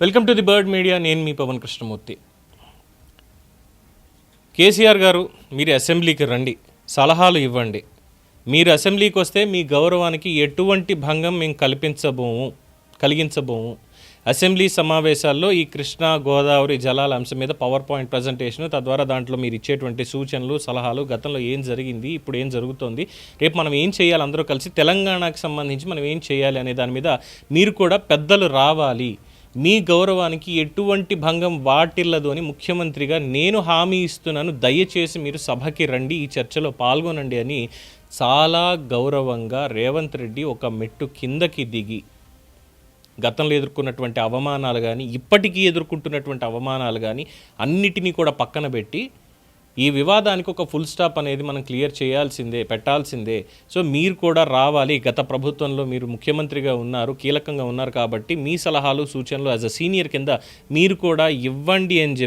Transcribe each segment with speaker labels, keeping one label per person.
Speaker 1: Welcome to the bird media. నేను మీ పవన్ కృష్ణమూర్తి. కేసీఆర్ గారు, మీరు అసెంబ్లీకి రండి, సలహాలు ఇవ్వండి. మీరు అసెంబ్లీకి వస్తే మీ గౌరవానికి ఎటువంటి భంగం మేము కలిగించబోము. అసెంబ్లీ సమావేశాల్లో ఈ కృష్ణా గోదావరి జలాల అంశం మీద పవర్ పాయింట్ ప్రజెంటేషన్, తద్వారా దాంట్లో మీరు ఇచ్చేటువంటి సూచనలు, సలహాలు, గతంలో ఏం జరిగింది, ఇప్పుడు ఏం జరుగుతోంది, రేపు మనం ఏం చేయాలి, అందరూ కలిసి తెలంగాణకు సంబంధించి మనం ఏం చేయాలి అనే దాని మీద మీరు కూడా పెద్దలు రావాలి. మీ గౌరవానికి ఎటువంటి భంగం వాటిల్లదు అని ముఖ్యమంత్రిగా నేను హామీ ఇస్తున్నాను. దయచేసి మీరు సభకి రండి, ఈ చర్చలో పాల్గొనండి అని చాలా గౌరవంగా రేవంత్ రెడ్డి ఒక మెట్టు కిందకి దిగి గతంలో ఎదుర్కొన్నటువంటి అవమానాలు కానీ, ఇప్పటికీ ఎదుర్కొంటున్నటువంటి అవమానాలు కానీ అన్నిటినీ కూడా పక్కన పెట్టి ఈ వివాదానికి ఒక ఫుల్ స్టాప్ అనేది మనం క్లియర్ పెట్టాల్సిందే. సో మీరు కూడా రావాలి. గత ప్రభుత్వంలో మీరు ముఖ్యమంత్రిగా ఉన్నారు, కీలకంగా ఉన్నారు కాబట్టి మీ సలహాలు, సూచనలు యాజ్ అ సీనియర్ కింద మీరు కూడా ఇవ్వండి అని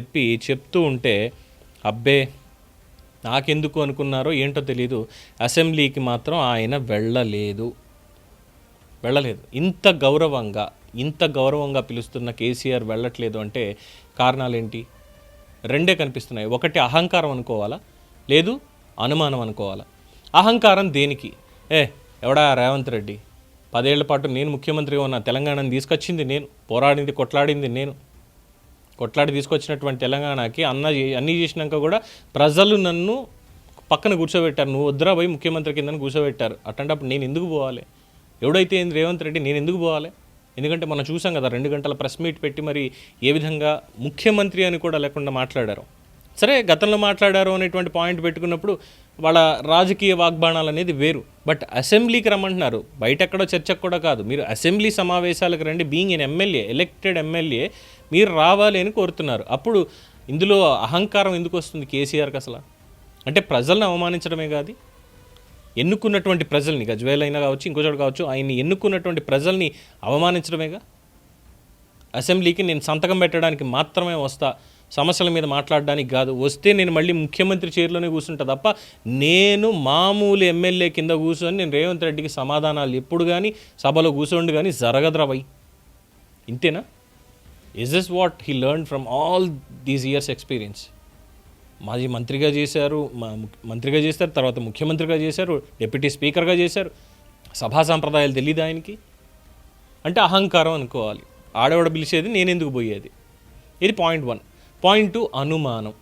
Speaker 1: చెప్తూ ఉంటే, అబ్బే నాకెందుకు అనుకున్నారో ఏంటో తెలీదు, అసెంబ్లీకి మాత్రం ఆయన వెళ్ళలేదు. ఇంత గౌరవంగా పిలుస్తున్న కేసీఆర్ వెళ్ళట్లేదు అంటే కారణాలేంటి? రెండే కనిపిస్తున్నాయి. ఒకటి అహంకారం అనుకోవాలా, లేదు అనుమానం అనుకోవాలా. అహంకారం దేనికి? ఎవడా రేవంత్ రెడ్డి, 10 ఏళ్ల పాటు నేను ముఖ్యమంత్రిగా ఉన్న తెలంగాణను తీసుకొచ్చింది నేను, కొట్లాడింది నేను, కొట్లాడి తీసుకొచ్చినటువంటి తెలంగాణకి అన్నీ చేసినాక కూడా ప్రజలు నన్ను పక్కన కూర్చోబెట్టారు. నువ్వు వద్దురా పోయి ముఖ్యమంత్రి కిందని కూర్చోబెట్టారు. అట్లాంటప్పుడు నేను ఎందుకు పోవాలి? ఎవడైతే ఏంది రేవంత్ రెడ్డి, నేను ఎందుకు పోవాలి? ఎందుకంటే మనం చూసాం కదా, 2 గంటల ప్రెస్ మీట్ పెట్టి మరి ఏ విధంగా ముఖ్యమంత్రి అని కూడా లేకుండా మాట్లాడారు. సరే, గతంలో మాట్లాడారు అనేటువంటి పాయింట్ పెట్టుకున్నప్పుడు వాళ్ళ రాజకీయ వాగ్బాణాలు అనేది వేరు. బట్ అసెంబ్లీకి రమ్మంటున్నారు, బయట ఎక్కడో చర్చకు కూడా కాదు. మీరు అసెంబ్లీ సమావేశాలకు రండి, being an MLA, elected MLA, మీరు రావాలి అని కోరుతున్నారు. అప్పుడు ఇందులో అహంకారం ఎందుకు వస్తుంది కేసీఆర్కి అసలు? అంటే ప్రజలను అవమానించడమే కాదు, ఎన్నుకున్నటువంటి ప్రజల్ని, గజ్వేల్ అయినా కావచ్చు, ఇంకో చోట కావచ్చు, ఆయన్ని ఎన్నుకున్నటువంటి ప్రజల్ని అవమానించడమేగా. అసెంబ్లీకి నేను సంతకం పెట్టడానికి మాత్రమే వస్తా, సమస్యల మీద మాట్లాడడానికి కాదు. వస్తే నేను మళ్ళీ ముఖ్యమంత్రి చైర్లోనే కూర్చుంటా తప్ప నేను మామూలు ఎమ్మెల్యే కింద కూర్చొని నేను రేవంత్ రెడ్డికి సమాధానాలు ఎప్పుడు కానీ సభలో కూర్చోండి కానీ జరగద్రవై. ఇంతేనా? Is this what he learn from all these years experience? మాజీ మంత్రిగా చేశారు, తర్వాత ముఖ్యమంత్రిగా చేశారు, డిప్యూటీ స్పీకర్గా చేశారు. సభా సాంప్రదాయాలు తెలియదు ఆయనకి. అంటే అహంకారం అనుకోవాలి. ఆడవాడ పిలిచేది నేనెందుకు పోయేది. ఇది పాయింట్ 1. పాయింట్ 2, అనుమానం.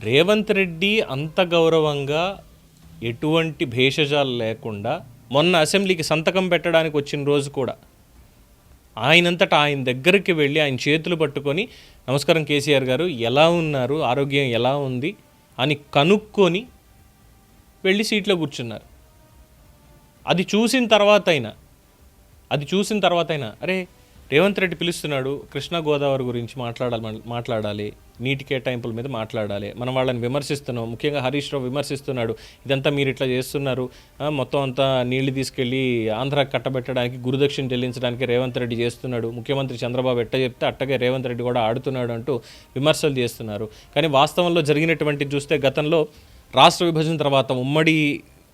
Speaker 1: రేవంత్ రెడ్డి అంత గౌరవంగా ఎటువంటి భేషజాలు లేకుండా మొన్న అసెంబ్లీకి సంతకం పెట్టడానికి వచ్చిన రోజు కూడా ఆయనంతటా ఆయన దగ్గరికి వెళ్ళి ఆయన చేతులు పట్టుకొని, నమస్కారం కేసీఆర్ గారు, ఎలా ఉన్నారు, ఆరోగ్యం ఎలా ఉంది అని కనుక్కొని వెళ్ళి సీట్లో కూర్చున్నారు. అది చూసిన తర్వాత అయినా అరే రేవంత్ రెడ్డి పిలుస్తున్నాడు, కృష్ణా గోదావరి గురించి మాట్లాడాలి, నీటి కేటాయింపుల మీద మాట్లాడాలి, మనం వాళ్ళని విమర్శిస్తున్నాం, ముఖ్యంగా హరీష్ రావు విమర్శిస్తున్నాడు, ఇదంతా మీరు ఇట్లా చేస్తున్నారు, మొత్తం అంతా నీళ్లు తీసుకెళ్ళి ఆంధ్రాకి కట్టబెట్టడానికి, గురుదక్షిణ చెల్లించడానికి రేవంత్ రెడ్డి చేస్తున్నాడు, ముఖ్యమంత్రి చంద్రబాబు ఎట్ట చెప్తే అట్టగే రేవంత్ రెడ్డి కూడా ఆడుతున్నాడు అంటూ విమర్శలు చేస్తున్నారు. కానీ వాస్తవంలో జరిగినటువంటిది చూస్తే, గతంలో రాష్ట్ర విభజన తర్వాత ఉమ్మడి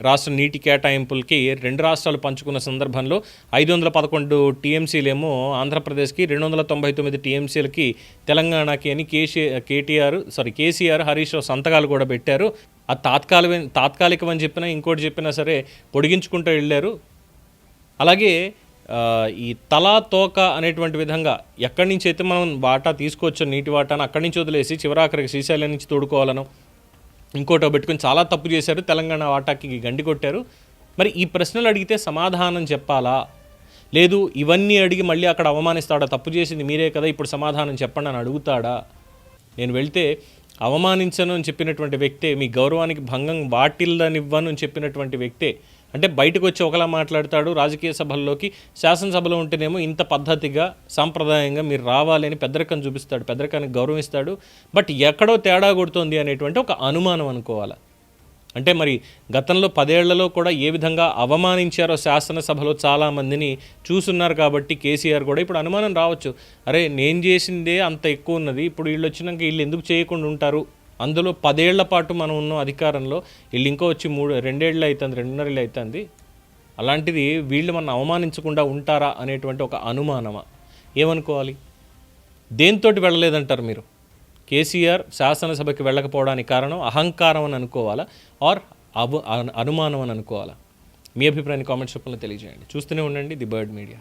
Speaker 1: రాష్ట్ర నీటి కేటాయింపులకి 2 రాష్ట్రాలు పంచుకున్న సందర్భంలో 511 టీఎంసీలేమో ఆంధ్రప్రదేశ్కి, 299 టీఎంసీలకి తెలంగాణకి అని కేసీఆర్, హరీష్ రావు సంతకాలు కూడా పెట్టారు. అది తాత్కాలికం అని చెప్పినా, ఇంకోటి చెప్పినా సరే పొడిగించుకుంటూ వెళ్ళారు. అలాగే ఈ తలా తోక అనేటువంటి విధంగా ఎక్కడి నుంచి అయితే మనం వాటా తీసుకోవచ్చు, నీటి వాటాను అక్కడి నుంచి వదిలేసి చివరాఖరికి శ్రీశైలం నుంచి తోడుకోవాలను ఇంకోటో పెట్టుకుని చాలా తప్పు చేశారు, తెలంగాణ వాటాకి గండి కొట్టారు. మరి ఈ ప్రశ్నలు అడిగితే సమాధానం చెప్పాలా, లేదు ఇవన్నీ అడిగి మళ్ళీ అక్కడ అవమానిస్తాడా, తప్పు చేసింది మీరే కదా ఇప్పుడు సమాధానం చెప్పండి అని అడుగుతాడా? నేను వెళ్తే అవమానించను అని చెప్పినటువంటి వ్యక్తే, మీ గౌరవానికి భంగం వాటిల్లనివ్వను అని చెప్పినటువంటి వ్యక్తే. అంటే బయటకు వచ్చి ఒకలా మాట్లాడతాడు, రాజకీయ సభల్లోకి, శాసనసభలో ఉంటేనేమో ఇంత పద్ధతిగా సాంప్రదాయంగా మీరు రావాలి అని పెద్దరికం చూపిస్తాడు, పెద్దరికానికి గౌరవిస్తాడు. బట్ ఎక్కడో తేడా కొడుతోంది అనేటువంటి ఒక అనుమానం అనుకోవాలి. అంటే మరి గతంలో 10 ఏళ్లలో కూడా ఏ విధంగా అవమానించారో శాసనసభలో చాలామందిని చూస్తున్నారు కాబట్టి కేసీఆర్ కూడా ఇప్పుడు అనుమానం రావచ్చు, అరే నేను చేసిందే అంత ఎక్కువ ఉన్నది, ఇప్పుడు వీళ్ళు వచ్చినాక వీళ్ళు ఎందుకు చేయకుండా ఉంటారు, అందులో 10 ఏళ్ల పాటు మనం ఉన్నాం అధికారంలో, వీళ్ళు ఇంకో వచ్చి 2 ఏళ్ళు అవుతుంది, 2.5 ఏళ్ళు అవుతుంది, అలాంటిది వీళ్ళు మనం అవమానించకుండా ఉంటారా అనేటువంటి ఒక అనుమానమా? ఏమనుకోవాలి? దేంతోటి వెళ్ళలేదంటారు మీరు? కేసీఆర్ శాసనసభకి వెళ్ళకపోవడానికి కారణం అహంకారం అని అనుకోవాలా ఆర్ అనుమానం అని అనుకోవాలా? మీ అభిప్రాయాన్ని కామెంట్స్ రూపంలో తెలియజేయండి. చూస్తూనే ఉండండి ది బర్డ్ మీడియా.